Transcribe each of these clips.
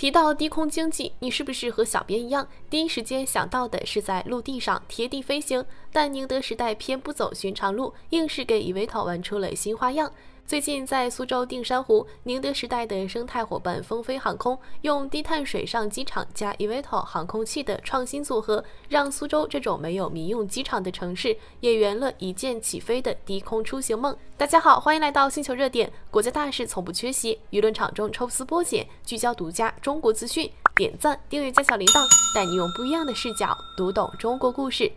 提到低空經濟，你是不是和小編一樣，第一時間想到的是在陸地上貼地飛行？但寧德時代偏不走尋常路，硬是給 eVTOL 玩出了新花樣。最近在蘇州定山湖，寧德時代的生態夥伴風飛航空用低碳水上機場加 eVTOL 航空器的創新組合，讓蘇州這種沒有民用機場的城市也圓了一鍵起飛的低空出行夢。大家好，歡迎來到星球熱點，國家大事從不缺席，輿論場中抽絲剝繭，聚焦獨家中國資訊。點讚、訂閱加小鈴鐺，帶你用不一樣的視角讀懂中國故事。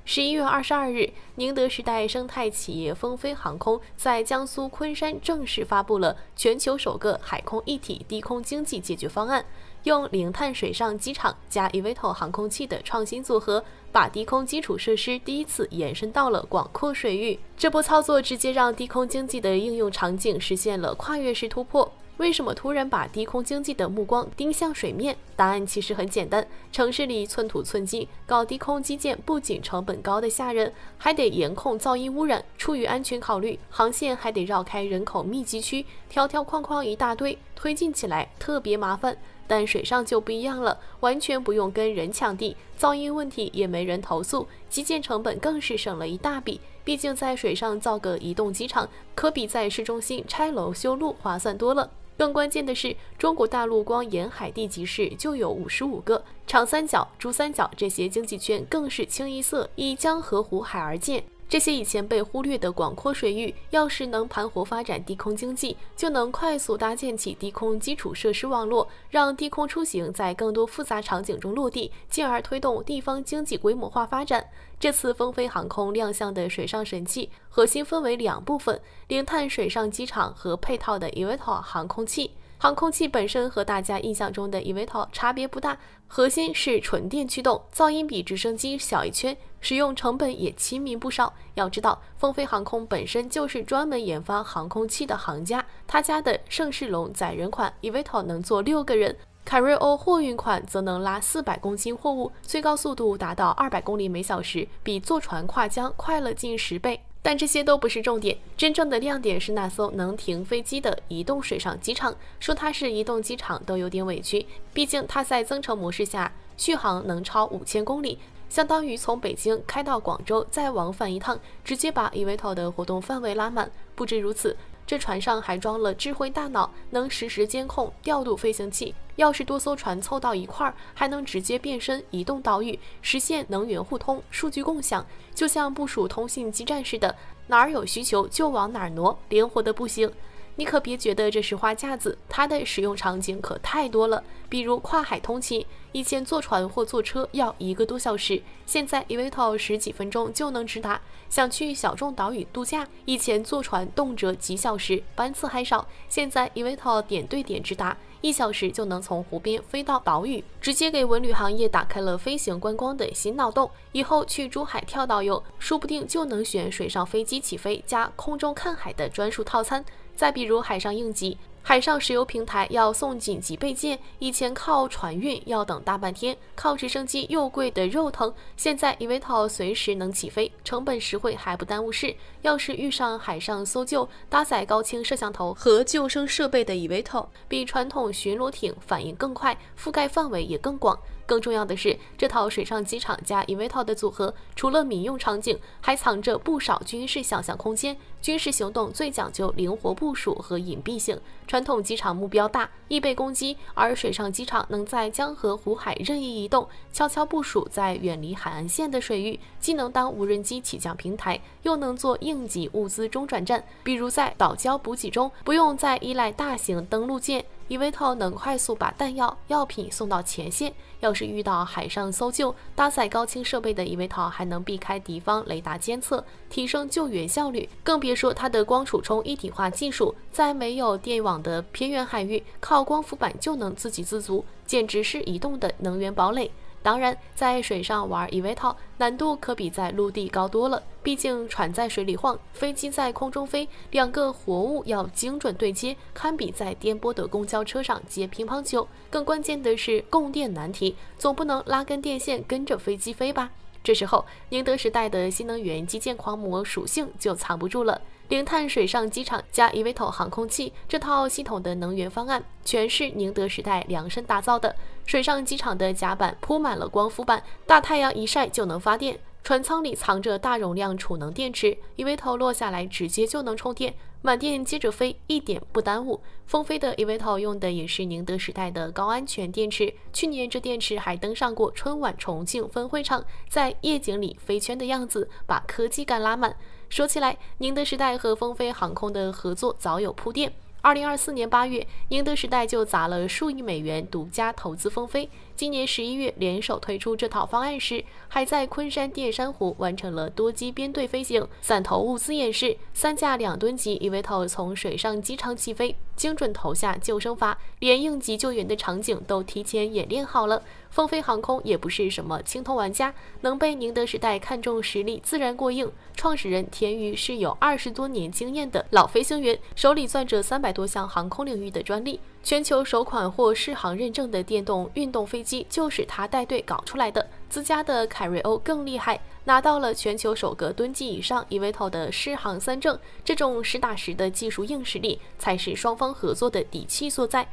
11月22日，寧德時代生態企業風飛航空在江蘇昆山正式發布了全球首個海空一體低空經濟解決方案，用零碳水上機場加 eVTOL 航空器的創新組合，把低空基礎設施第一次延伸到了廣闊水域。這波操作直接讓低空經濟的應用場景實現了跨越式突破。為什麼突然把低空經濟的目光盯向水面？答案其實很簡單，城市裡寸土寸金，搞低空基建不僅成本高得嚇人，還得嚴控噪音污染。出於安全考慮，航線還得繞開人口密集區，條條框框一大堆，推進起來特別麻煩。但水上就不一樣了，完全不用跟人搶地，噪音問題也沒人投訴，基建成本更是省了一大筆。畢竟在水上造個移動機場，可比在市中心拆樓修路划算多了。更關鍵的是，中國大陸光沿海地級市就有55個，長三角、珠三角這些經濟圈更是清一色依江河湖海而建。這些以前被忽略的廣闊水域，要是能盤活發展低空經濟，就能快速搭建起低空基礎設施網絡，讓低空出行在更多複雜場景中落地，進而推動地方經濟規模化發展。這次風飛航空亮相的水上神器，核心分為兩部分：零碳水上機場和配套的 eVTOL 航空器。航空器本身和大家印象中的 eVTOL 差別不大，核心是純電驅動，噪音比直升機小一圈，使用成本也親民不少。要知道，風飛航空本身就是專門研發航空器的行家，他家的盛世龍載人款 eVTOL 能坐6個人，凱瑞歐貨運款則能拉400公斤貨物，最高速度達到200公里每小時，比坐船跨江快了近10倍。但這些都不是重點，真正的亮點是那艘能停飛機的移動水上機場。說它是移動機場都有點委屈，畢竟它在增程模式下續航能超5000公里，相當於從北京開到廣州再往返一趟，直接把 eVTOL 的活動範圍拉滿。不止如此，這船上還裝了智慧大腦，能實時監控調度飛行器。要是多艘船湊到一塊兒，還能直接變身移動島嶼，實現能源互通、數據共享，就像部署通信基站似的，哪兒有需求就往哪兒挪，靈活的不行。你可別覺得這是花架子，它的使用場景可太多了。比如跨海通勤，以前坐船或坐車要1個多小時，現在 eVTOL 10幾分鐘就能直達。想去小眾島嶼度假，以前坐船動輒幾小時，班次還少，現在 eVTOL 點對點直達，1小時就能從湖邊飛到島嶼，直接給文旅行業打開了飛行觀光的新腦洞。以後去珠海跳島遊，說不定就能選水上飛機起飛加空中看海的專屬套餐。再比如海上應急，海上石油平台要送緊急備件，以前靠船運要等大半天，靠直升機又貴得肉疼，現在 eVTOL 隨時能起飛，成本實惠還不耽誤事。要是遇上海上搜救，搭載高清攝像頭和救生設備的 eVTOL，比傳統巡邏艇反應更快，覆蓋範圍也更廣。更重要的是，這套水上機場加 eVTOL 的組合，除了民用場景，還藏着不少軍事想象空間。軍事行動最講究靈活部署和隱蔽性，傳統機場目標大，易被攻擊，而水上機場能在江河湖海任意移動，悄悄部署在遠離海岸線的水域，既能當無人機起降平台，又能做應急物資中轉站。比如在島礁補給中，不用再依賴大型登陸艦，eVTOL 能快速把彈藥、藥品送到前線。要是遇到海上搜救，搭載高清設備的 eVTOL 還能避開敵方雷達監測，提升救援效率。更別說它的光儲充一體化技術，在沒有電網的偏遠海域，靠光伏板就能自給自足，簡直是移動的能源堡壘。當然，在水上玩 eVTOL 難度可比在陸地高多了。畢竟船在水裡晃，飛機在空中飛，兩個活物要精準對接，堪比在顛簸的公交車上接乒乓球。更關鍵的是供電難題，總不能拉根電線跟着飛機飛吧？這時候，寧德時代的新能源基建狂魔屬性就藏不住了。零碳水上機場加 eVTOL 航空器這套系統的能源方案，全是寧德時代量身打造的。水上機場的甲板鋪滿了光伏板，大太陽一曬就能發電。船艙裡藏着大容量儲能電池，eVTOL落下來直接就能充電，滿電接着飛，一點不耽誤。風飛的 eVTOL 用的也是寧德時代的高安全電池，去年這電池還登上過春晚重慶分會場，在夜景裡飛圈的樣子，把科技感拉滿。說起來，寧德時代和風飛航空的合作早有鋪墊。2024年8月，寧德時代就砸了數億美元獨家投資風飛。今年11月聯手推出這套方案時，還在昆山電珊瑚完成了多機編隊飛行、散投物資演示，3架2噸級 eVTOL 從水上機場起飛，精準投下救生筏，連應急救援的場景都提前演練好了。風飛航空也不是什麼青銅玩家，能被寧德時代看中實力自然過硬。創始人田宇是有20多年經驗的老飛行員，手裡攥着300多項航空領域的專利，全球首款獲適航認證的電動運動飛機就是他帶隊搞出來的。自家的凱瑞歐更厲害，拿到了全球首個噸級以上 eVTOL 的適航3證，這種實打實的技術硬實力才是雙方合作的底氣所在。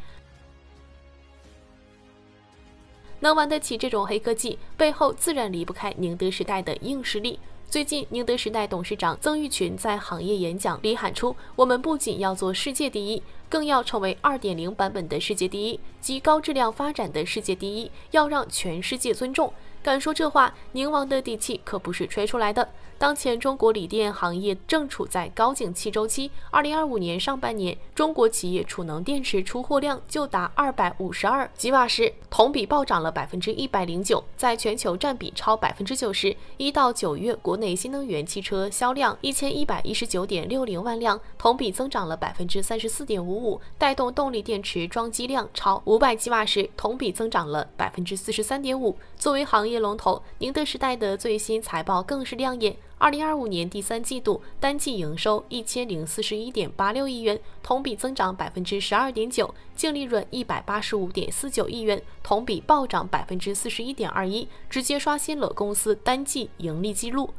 能玩得起這種黑科技，背後自然離不開寧德時代的硬實力。最近，寧德時代董事長曾毓群在行業演講裡喊出：“我們不僅要做世界第一，更要成為2.0版本的世界第一，及高質量發展的世界第一，要讓全世界尊重。”敢說這話，寧王的底氣可不是吹出來的。當前中國鋰電行業正處在高景氣週期，2025年上半年，中國企業儲能電池出貨量就達252吉瓦時，同比暴漲了109%，在全球佔比超90%。1到9月，國內新能源汽車銷量1119.60萬輛，同比增長了34.55%，帶動動力電池裝機量超500吉瓦時，同比增長了43.5%。作為行業龍頭，寧德時代的最新財報更是亮眼。2025年第3季度單季營收1041.86億元，同比增長12.9%，淨利潤185.49億元，同比暴漲41.21%，直接刷新了公司單季盈利紀錄。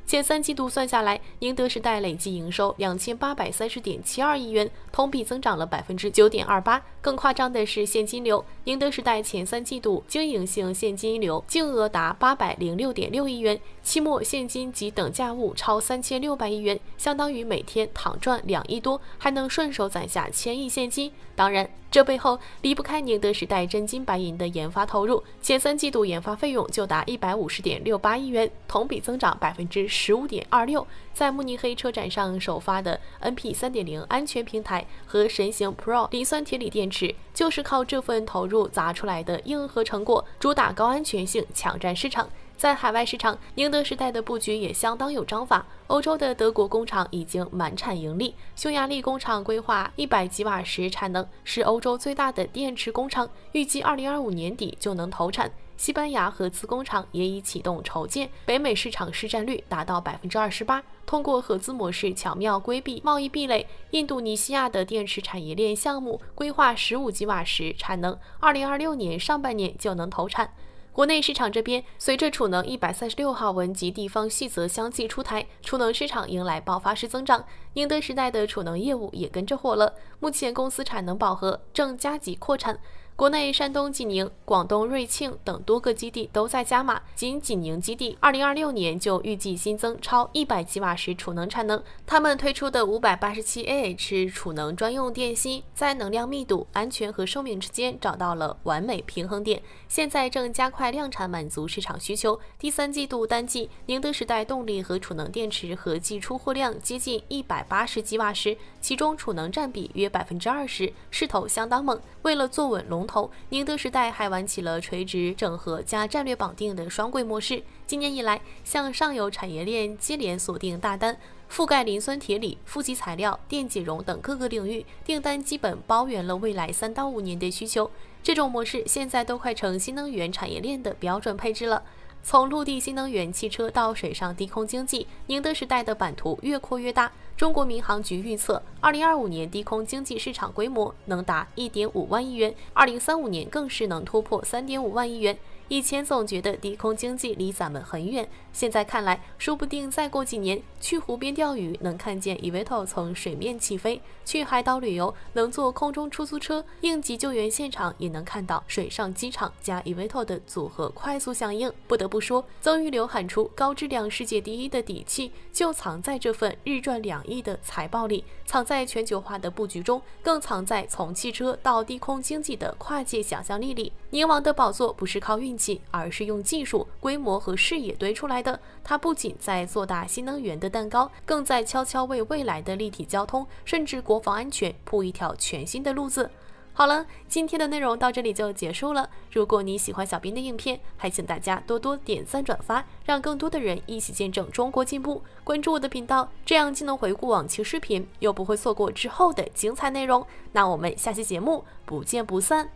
前3季度算下來，寧德時代累計營收2830.72億元，同比增長了9.28%。更誇張的是現金流，寧德時代前3季度經營性現金流淨額達806.6億元，期末現金及等價物超3600億元，相當於每天躺賺2億多，還能順手攢下1000億現金。當然，這背後離不開寧德時代真金白銀的研發投入，前3季度研發費用就達150.68億元，同比增長15.26%。在慕尼黑車展上首發的 NP 3.0 安全平台和神行 Pro 磷酸鐵鋰電池，就是靠這份投入砸出來的硬核成果，主打高安全性，搶佔市場。在海外市場，寧德時代的布局也相當有章法。歐洲的德國工廠已經滿產盈利，匈牙利工廠規劃100吉瓦時產能，是歐洲最大的電池工廠，預計2025年底就能投產。西班牙合資工廠也已啟動籌建，北美市場市佔率達到28%。通過合資模式巧妙規避貿易壁壘，印度尼西亞的電池產業鏈項目規劃15吉瓦時產能，2026年上半年就能投產。國內市場這邊，隨着儲能136號文及地方細則相繼出台，儲能市場迎來爆發式增長。寧德時代的儲能業務也跟着火了。目前公司產能飽和，正加急擴產。國內山東濟寧、廣東瑞慶等多個基地都在加碼，僅濟寧基地2026年就預計新增超100吉瓦時儲能產能。他們推出的 587AH 儲能專用電芯，在能量密度、安全和壽命之間找到了完美平衡點，現在正加快量產滿足市場需求。第3季度單季，寧德時代動力和儲能電池合計出貨量接近180吉瓦時，其中儲能佔比約20%，勢頭相當猛。為了坐穩龍頭，寧德時代還玩起了垂直整合加戰略綁定的雙櫃模式。今年以來，向上游產業鏈接連鎖定大單，覆蓋磷酸鐵鋰、負極材料、電解熔等各個領域，訂單基本包圓了未來3到5年的需求。這種模式現在都快成新能源產業鏈的標準配置了。從陸地新能源汽車到水上低空經濟，寧德時代的版圖越擴越大。中國民航局預測，2025年低空經濟市場規模能達1.5萬億元，2035年更是能突破3.5萬億元。以前總覺得低空經濟離咱們很遠，現在看來，說不定再過幾年，去湖邊釣魚能看見 eVTOL 從水面起飛，去海島旅遊能坐空中出租車，應急救援現場也能看到水上機場加 eVTOL 的組合快速響應。不得不說，曾玉柳喊出高質量世界第一的底氣，就藏在這份日賺2億的財報裡，藏在全球化的布局中，更藏在從汽車到低空經濟的跨界想象力裡。寧王的寶座不是靠運氣，而是用技術、規模和視野堆出來的。它不僅在做大新能源的蛋糕，更在悄悄為未來的立體交通，甚至國防安全鋪一條全新的路子。好了，今天的內容到這裡就結束了。如果你喜歡小編的影片，還請大家多多點讚轉發，讓更多的人一起見證中國進步。關注我的頻道，這樣既能回顧往期視頻，又不會錯過之後的精彩內容。那我們下期節目不見不散。